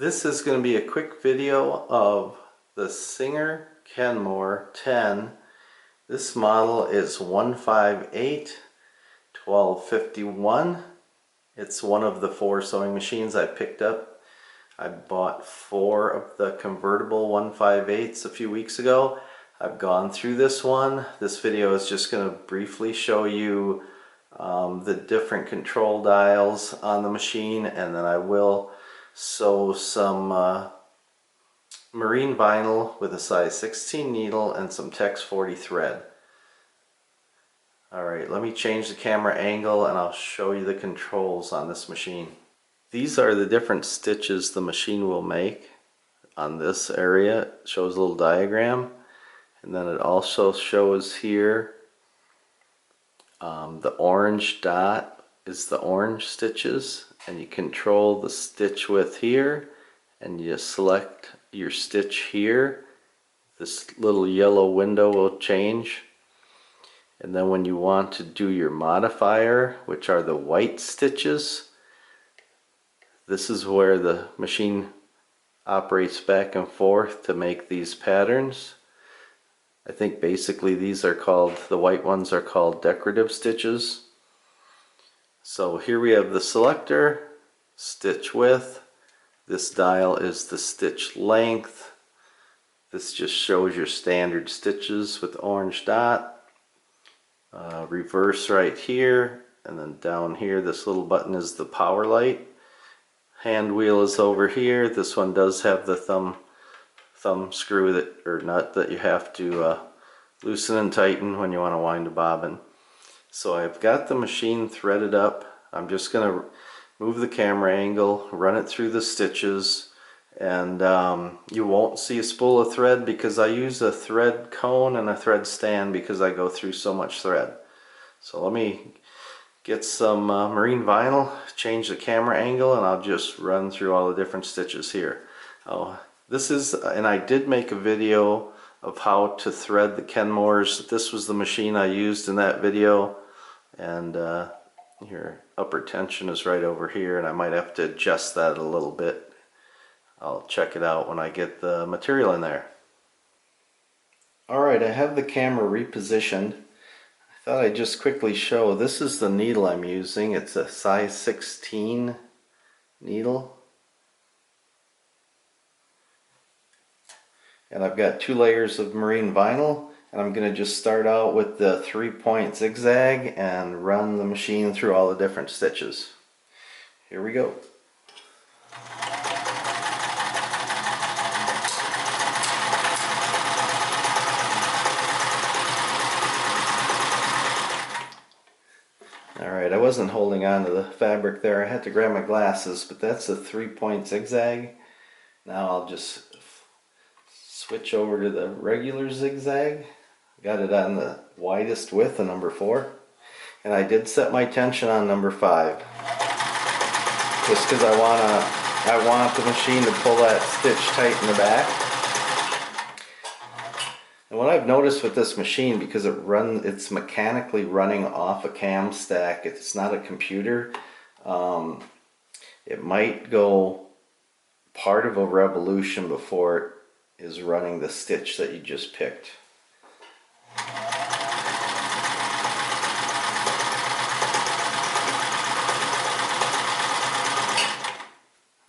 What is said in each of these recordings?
This is going to be a quick video of the Sears Kenmore 10. This model is 158-1251. It's one of the 4 sewing machines I picked up. I bought 4 of the convertible 158s a few weeks ago. I've gone through this one. This video is just going to briefly show you the different control dials on the machine, and then I will sew some marine vinyl with a size 16 needle and some Tex 40 thread. Alright, let me change the camera angle and I'll show you the controls on this machine. These are the different stitches the machine will make on this area. It shows a little diagram, and then it also shows here the orange dot is the orange stitches, and you control the stitch width here, and you select your stitch here. This little yellow window will change, and then when you want to do your modifier, which are the white stitches, this is where the machine operates back and forth to make these patterns. I think basically these are called, the white ones are called decorative stitches. So here we have the selector, stitch width. This dial is the stitch length. This just shows your standard stitches with orange dot. Reverse right here, and then down here this little button is the power light. Hand wheel is over here. This one does have the thumb screw that, or nut, that you have to loosen and tighten when you want to wind a bobbin. So I've got the machine threaded up. I'm just going to move the camera angle, run it through the stitches, and you won't see a spool of thread because I use a thread cone and a thread stand because I go through so much thread. So let me get some marine vinyl, change the camera angle, and I'll just run through all the different stitches here. This is, and I did make a video of how to thread the Kenmores. This was the machine I used in that video, and your upper tension is right over here, and I might have to adjust that a little bit. I'll check it out when I get the material in there. Alright, I have the camera repositioned. I thought I'd just quickly show, this is the needle I'm using. It's a size 16 needle. And I've got 2 layers of marine vinyl, and I'm going to just start out with the 3-point zigzag and run the machine through all the different stitches. Here we go. Alright, I wasn't holding on to the fabric there. I had to grab my glasses, but that's a 3-point zigzag. Now I'll just switch over to the regular zigzag. Got it on the widest width, a number 4. And I did set my tension on number 5. Just because I want the machine to pull that stitch tight in the back. And what I've noticed with this machine, because it's mechanically running off a cam stack, it's not a computer, it might go part of a revolution before it is running the stitch that you just picked.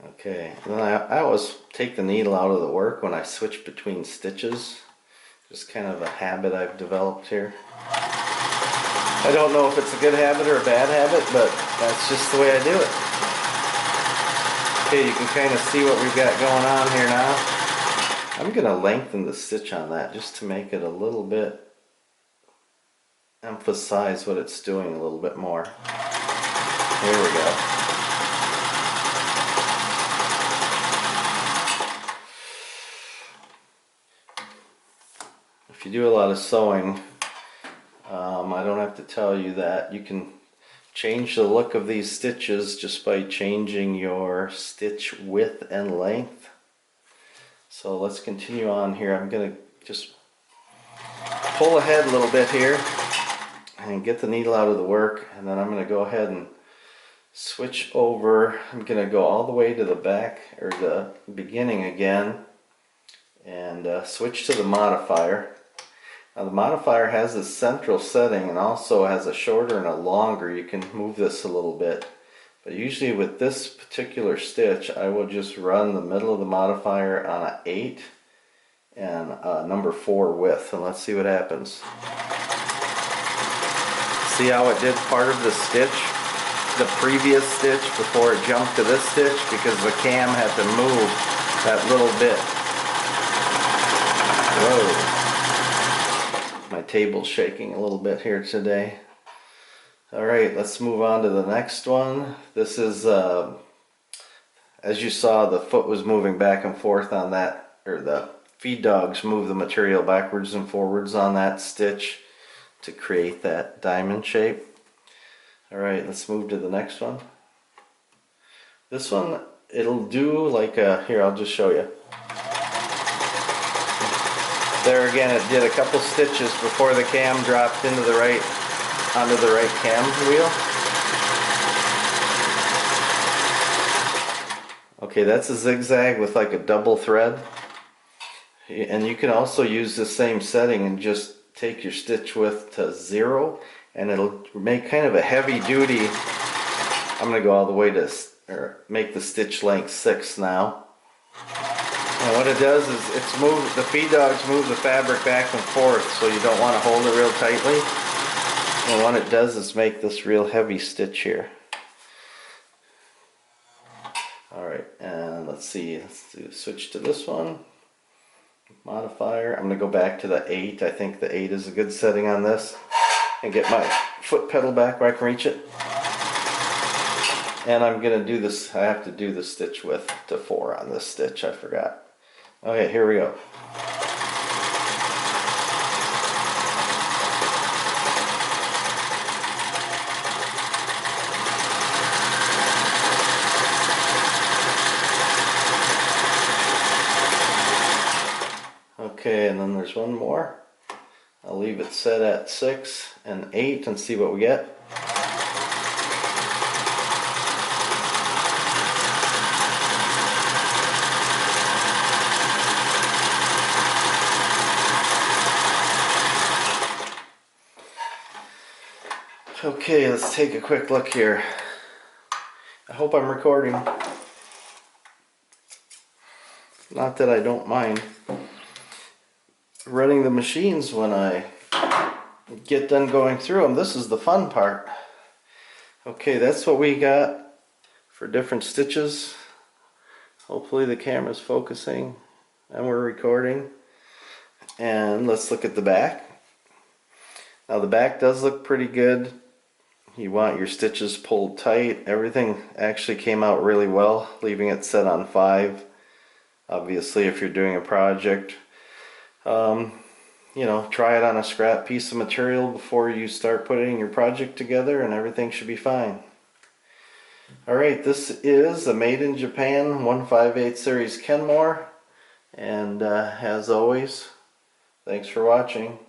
Okay, then I always take the needle out of the work when I switch between stitches. Just kind of a habit I've developed here. I don't know if it's a good habit or a bad habit, but that's just the way I do it. Okay, you can kind of see what we've got going on here now. I'm going to lengthen the stitch on that just to make it a little bit, emphasize what it's doing a little bit more. Here we go. If you do a lot of sewing, I don't have to tell you that you can change the look of these stitches just by changing your stitch width and length. So let's continue on here. I'm going to just pull ahead a little bit here and get the needle out of the work, and then I'm going to go ahead and switch over. I'm going to go all the way to the back, or the beginning again, and switch to the modifier. Now the modifier has a central setting and also has a shorter and a longer. You can move this a little bit. But usually with this particular stitch, I will just run the middle of the modifier on an 8 and number 4 width, and let's see what happens. See how it did part of the stitch, the previous stitch, before it jumped to this stitch, because the cam had to move that little bit. Whoa. My table's shaking a little bit here today. Alright, let's move on to the next one. This is, as you saw, the foot was moving back and forth on that, or the feed dogs move the material backwards and forwards on that stitch to create that diamond shape. Alright, let's move to the next one. This one, it'll do like a, here, I'll just show you. There again, it did a couple stitches before the cam dropped into the right, onto the right cam wheel. Okay, that's a zigzag with like a double thread. And you can also use the same setting and just take your stitch width to 0, and it'll make kind of a heavy duty. I'm going to go all the way to, or make the stitch length 6 now. And what it does is it's move, the feed dogs move the fabric back and forth, so you don't want to hold it real tightly. And what it does is make this real heavy stitch here. Alright, and let's see, switch to this one. Modifier. I'm going to go back to the 8. I think the 8 is a good setting on this. And get my foot pedal back where I can reach it. And I'm going to do this, I have to do the stitch width to 4 on this stitch, I forgot. Okay, here we go. Okay, and then there's one more. I'll leave it set at 6 and 8 and see what we get. Okay, let's take a quick look here. I hope I'm recording. Not that I don't mind running the machines when I get done going through them. This is the fun part. Okay, that's what we got for different stitches. Hopefully the camera's focusing and we're recording. And let's look at the back. Now the back does look pretty good. You want your stitches pulled tight. Everything actually came out really well, leaving it set on 5. Obviously, if you're doing a project, you know, try it on a scrap piece of material before you start putting your project together, and everything should be fine. Alright, this is a made in Japan 1/5/8 Series Kenmore, and as always, thanks for watching.